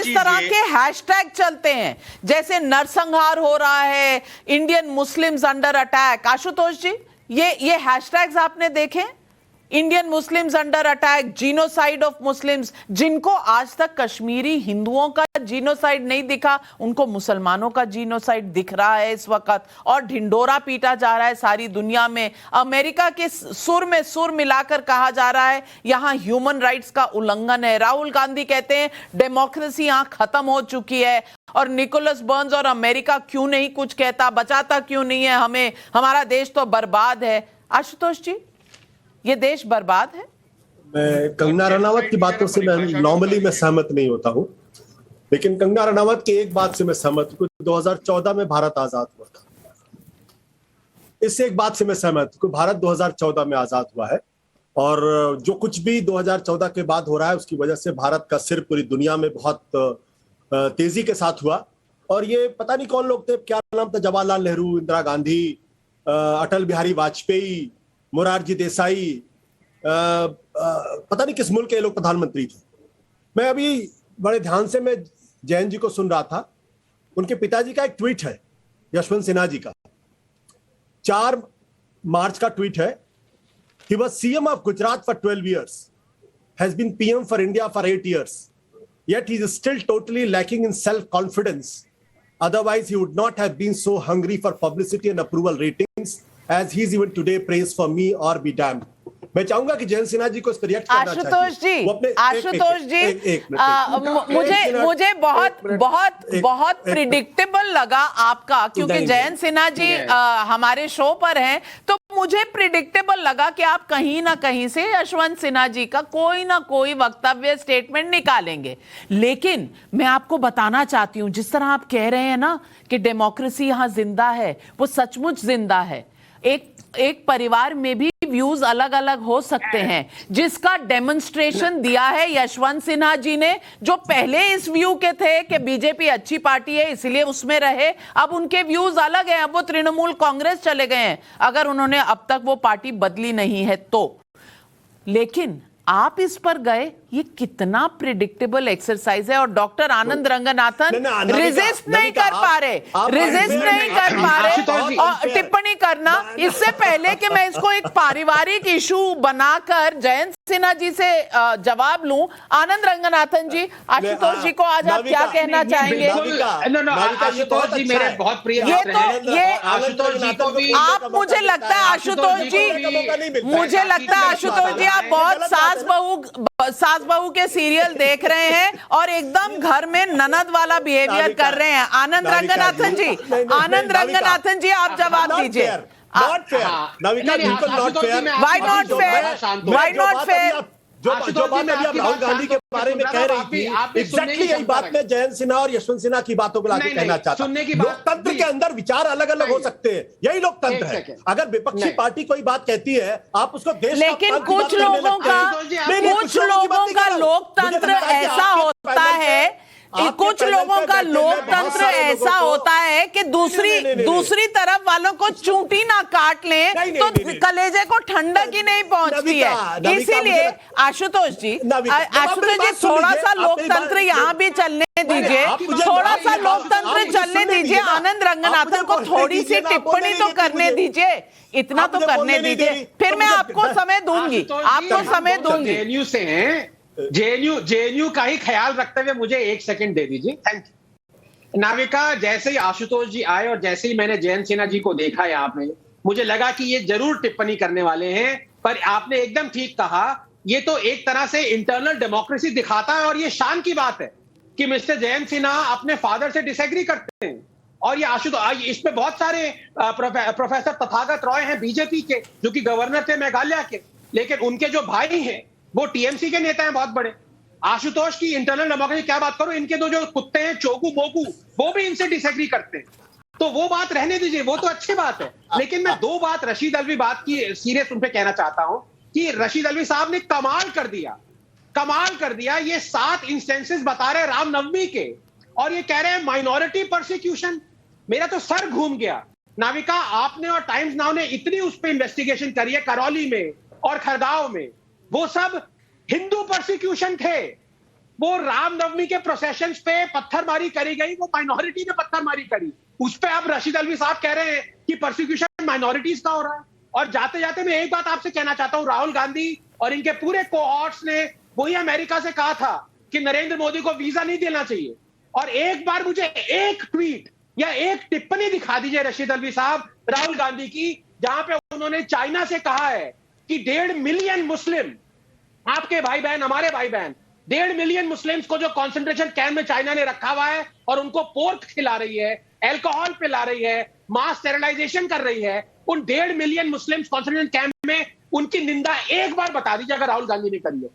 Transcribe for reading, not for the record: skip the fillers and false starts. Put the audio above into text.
इस तरह के हैशटैग चलते हैं, जैसे नरसंहार हो रहा है, Indian Muslims under attack. Ashutosh ji, ये हैशटैग्स आपने देखे? Indian Muslims under attack, genocide of Muslims. जिनको आज तक कश्मीरी हिंदुओं का जीनोसाइड नहीं दिखा, उनको मुसलमानों का जीनोसाइड दिख रहा है इस वक्त, और ढिंडोरा पीटा जा रहा है सारी दुनिया में। अमेरिका के सुर में सुर मिलाकर कहा जा रहा है यहां ह्यूमन राइट्स का उल्लंघन है। राहुल गांधी कहते हैं डेमोक्रेसी यहां खत्म हो चुकी है, और निकोलस बर्न्स और अमेरिका क्यों नहीं कुछ कहता, बचाता क्यों नहीं है हमें, हमारा देश तो बर्बाद है। आशुतोष जी, ये देश बर्बाद है? मैं कंगना रनावत की बातों से मैं नॉर्मली मैं सहमत नहीं होता हूं, लेकिन कंगना रनावत की एक बात से मैं सहमत हूं, 2014 में भारत आजाद हुआ था। इससे एक बात से मैं सहमत हूं, भारत 2014 में आजाद हुआ है, और जो कुछ भी 2014 के बाद हो रहा है उसकी वजह से भारत का सिर पूरी दुनिया में बहुत तेजी के साथ हुआ। और ये पता नहीं कौन लोग थे, क्या नाम था, जवाहरलाल नेहरू, इंदिरा गांधी, अटल बिहारी वाजपेयी, मोरारजी देसाई, पता नहीं किस मुल्क के लोग प्रधानमंत्री थे। मैं अभी बड़े ध्यान से मैं जैन जी को सुन रहा था, उनके पिताजी का एक ट्वीट है, यशवंत सिन्हा जी का, 4 मार्च का ट्वीट है। He was CM of Gujarat for 12 years, has been PM for India for 8 years, yet he is still totally lacking in self confidence, otherwise he would not have been so hungry for publicity and approval ratings as he is even today praised for me or be damned। मैं चाहूंगा कि जयंत सिन्हा जी को इस पर react करना चाहिए। आशुतोष जी, मुझे बहुत प्रिडिक्टेबल लगा आपका, क्योंकि जयंत सिन्हा जी हमारे शो पर हैं, तो मुझे प्रिडिक्टेबल लगा कि आप कहीं ना कहीं से यशवंत सिन्हा जी का कोई ना कोई वक्तव्य, स्टेटमेंट निकालेंगे। लेकिन मैं आपको बताना चाहती हूं, जिस तरह आप कह रहे हैं ना कि डेमोक्रेसी यहां जिंदा है, वो सचमुच जिंदा है। एक परिवार में भी व्यूज अलग अलग हो सकते हैं, जिसका डेमोन्स्ट्रेशन दिया है यशवंत सिन्हा जी ने, जो पहले इस व्यू के थे कि बीजेपी अच्छी पार्टी है इसलिए उसमें रहे। अब उनके व्यूज अलग हैं, अब वो तृणमूल कांग्रेस चले गए हैं, अगर उन्होंने अब तक वो पार्टी बदली नहीं है तो। लेकिन आप इस पर गए, ये कितना प्रिडिक्टेबल एक्सरसाइज है। और डॉक्टर आनंद रंगनाथन रेजिस्ट नहीं कर पा रहे और टिप्पणी करना, इससे पहले कि मैं इसको एक पारिवारिक इशू बनाकर जयंत सिन्हा जी से जवाब लूं, आनंद रंगनाथन जी, आशुतोष जी को आज आप क्या कहना चाहेंगे? आशुतोष जी मेरे बहुत प्रिय आशुतोष जी को भी आप, मुझे लगता है आशुतोष जी आप बहुत सास बहू के सीरियल देख रहे हैं और एकदम घर में ननद वाला बिहेवियर कर रहे हैं। आनंद रंगनाथन जी आप जवाब दीजिए। Why not fair? जो बात अभी आप राहुल गांधी के बारे में कह रही थी, एग्जैक्टली यही बात मैं जयंत सिन्हा और यशवंत सिन्हा की बातों को लाके कहना चाहता हूं। लोकतंत्र के अंदर विचार अलग अलग हो सकते हैं, यही लोकतंत्र है। अगर विपक्षी पार्टी कोई बात कहती है, आप उसको देश, लेकिन कुछ लोगों का लोकतंत्र ऐसा होता है, कुछ लोगों का लोकतंत्र ऐसा होता है कि दूसरी तरफ वालों को चूंटी ना काट लें तो कलेजे को ठंडक ही नहीं पहुंचती है। इसीलिए आशुतोष जी थोड़ा सा लोकतंत्र यहाँ भी चलने दीजिए, थोड़ा सा लोकतंत्र चलने दीजिए। आनंद रंगनाथन को थोड़ी सी टिप्पणी तो करने दीजिए, इतना तो करने दीजिए, फिर मैं आपको समय दूंगी, जेएनयू का ही ख्याल रखते हुए मुझे 1 सेकंड दे दीजिए। Thank you. नाविका, जैसे ही आशुतोष जी आए और जैसे ही मैंने जयंत सिन्हा जी को देखा यहाँ पे, मुझे लगा कि ये जरूर टिप्पणी करने वाले हैं, पर आपने एकदम ठीक कहा, ये तो एक तरह से इंटरनल डेमोक्रेसी दिखाता है। और ये शान की बात है कि मिस्टर जयंत सिन्हा अपने फादर से डिसएग्री करते हैं। और ये आशुतोष, इसमें बहुत सारे प्रोफेसर तथागत रॉय हैं बीजेपी के, जो कि गवर्नर थे मेघालय के, लेकिन उनके जो भाई हैं वो टीएमसी के नेता हैं बहुत बड़े। आशुतोष की इंटरनल डेमोक्रेसी क्या बात करो, इनके दो जो कुत्ते हैं चोकू बोकू, वो भी इनसे डिसएग्री करते हैं, तो वो बात रहने दीजिए, वो तो अच्छी बात है। लेकिन मैं 2 बात रशीद अलवी बात की सीरियस उन पे कहना चाहता हूं कि रशीद अलवी साहब ने कमाल कर दिया। ये 7 इंस्टेंसेस बता रहे रामनवमी के, और ये कह रहे हैं माइनॉरिटी परसिक्यूशन। मेरा तो सर घूम गया। नाविका, आपने और टाइम्स नाउ ने इतनी उस पर इन्वेस्टिगेशन करी है, करौली में और खरगांव में, वो सब हिंदू परसिक्यूशन थे। वो रामनवमी के प्रोसेशंस पे पत्थरमारी करी गई, वो माइनॉरिटी ने पत्थरमारी करी, उस पे अब रशीद अलवी साहब कह रहे हैं कि परसिक्यूशन माइनॉरिटीज का हो रहा है। और जाते जाते मैं एक बात आपसे कहना चाहता हूं, राहुल गांधी और इनके पूरे कोहॉर्ट्स ने वही अमेरिका से कहा था कि नरेंद्र मोदी को वीजा नहीं देना चाहिए। और एक बार मुझे एक ट्वीट या एक टिप्पणी दिखा दीजिए रशीद अलवी साहब राहुल गांधी की, जहां पे उन्होंने चाइना से कहा है कि 1.5 मिलियन मुस्लिम, आपके भाई बहन, हमारे भाई बहन, 1.5 मिलियन मुस्लिम्स को जो कॉन्सेंट्रेशन कैंप में चाइना ने रखा हुआ है और उनको पोर्क खिला रही है, अल्कोहल पिला रही है, मास स्टेरिलाइजेशन कर रही है, उन 1.5 मिलियन मुस्लिम्स कॉन्सेंट्रेशन कैंप में उनकी निंदा एक बार बता दीजिए अगर राहुल गांधी ने करी है।